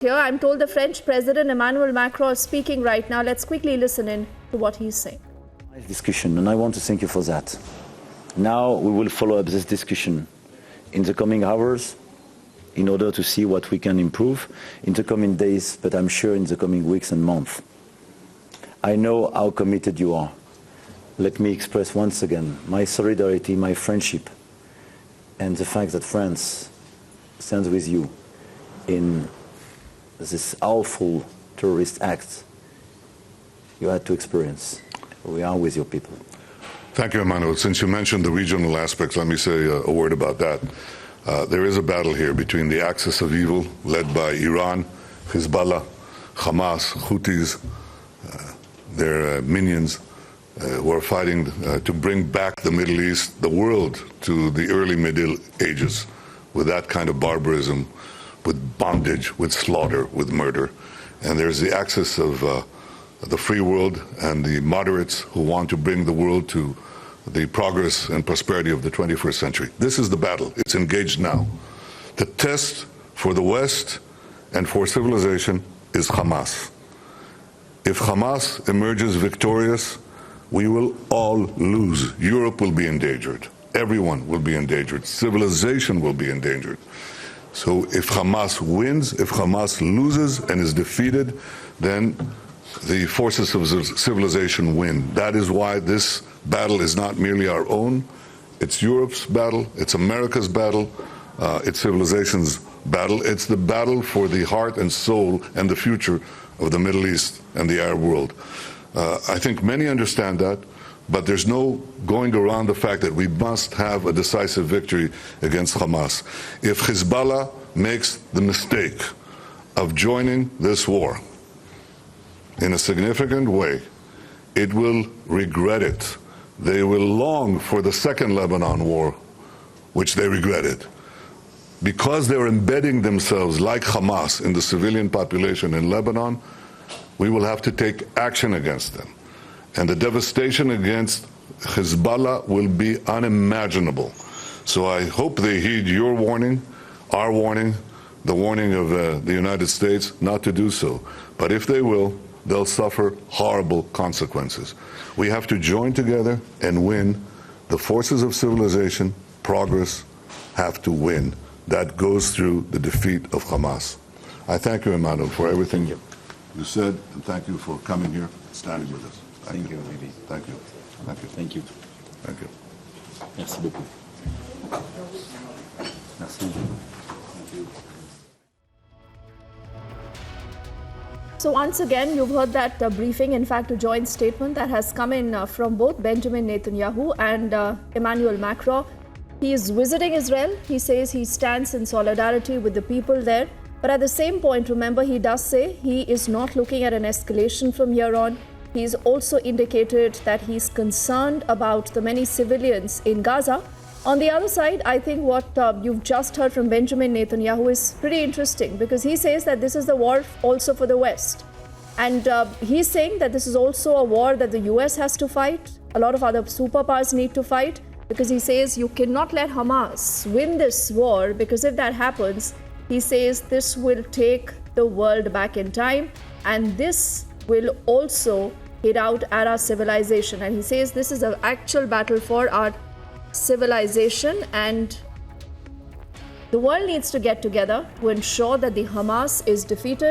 Here, I'm told the French President Emmanuel Macron is speaking right now. Let's quickly listen in to what he's saying. Nice discussion, and I want to thank you for that. Now we will follow up this discussion in the coming hours in order to see what we can improve in the coming days, but I'm sure in the coming weeks and months. I know how committed you are. Let me express once again my solidarity, my friendship, and the fact that France stands with you in this awful terrorist act you had to experience. We are with your people. Thank you, Emmanuel. Since you mentioned the regional aspects, let me say a word about that. There is a battle here between the axis of evil led by Iran, Hezbollah, Hamas, Houthis, their minions, who are fighting to bring back the Middle East, the world, to the early Middle Ages with that kind of barbarism, with bondage, with slaughter, with murder. And there's the axis of the free world and the moderates who want to bring the world to the progress and prosperity of the 21st century. This is the battle. It's engaged now. The test for the West and for civilization is Hamas. If Hamas emerges victorious, we will all lose. Europe will be endangered. Everyone will be endangered. Civilization will be endangered. So if Hamas wins, if Hamas loses and is defeated, then the forces of civilization win. That is why this battle is not merely our own. It's Europe's battle. It's America's battle. It's civilization's battle. It's the battle for the heart and soul and the future of the Middle East and the Arab world. I think many understand that, but there's no going around the fact that we must have a decisive victory against Hamas. If Hezbollah makes the mistake of joining this war in a significant way, it will regret it. They will long for the second Lebanon war, which they regretted. Because they're embedding themselves like Hamas in the civilian population in Lebanon, we will have to take action against them. And the devastation against Hezbollah will be unimaginable. So I hope they heed your warning, our warning, the warning of the United States not to do so. But if they will, they'll suffer horrible consequences. We have to join together and win. The forces of civilization, progress, have to win. That goes through the defeat of Hamas. I thank you, Emmanuel, for everything you said, and thank you for coming here, standing with us. Thank you, Bibi. Thank you. Thank you. Thank you. Thank you. Merci beaucoup. Merci. So once again, you've heard that briefing, in fact, a joint statement that has come in from both Benjamin Netanyahu and Emmanuel Macron. He is visiting Israel. He says he stands in solidarity with the people there. But at the same point, remember, he does say he is not looking at an escalation from here on. He's also indicated that he's concerned about the many civilians in Gaza. On the other side, I think what you've just heard from Benjamin Netanyahu is pretty interesting, because he says that this is the war also for the West. And he's saying that this is also a war that the US has to fight. A lot of other superpowers need to fight, because he says you cannot let Hamas win this war, because if that happens, he says this will take the world back in time, and this will also hit out at our civilization. And he says this is an actual battle for our civilization, and the world needs to get together to ensure that the Hamas is defeated.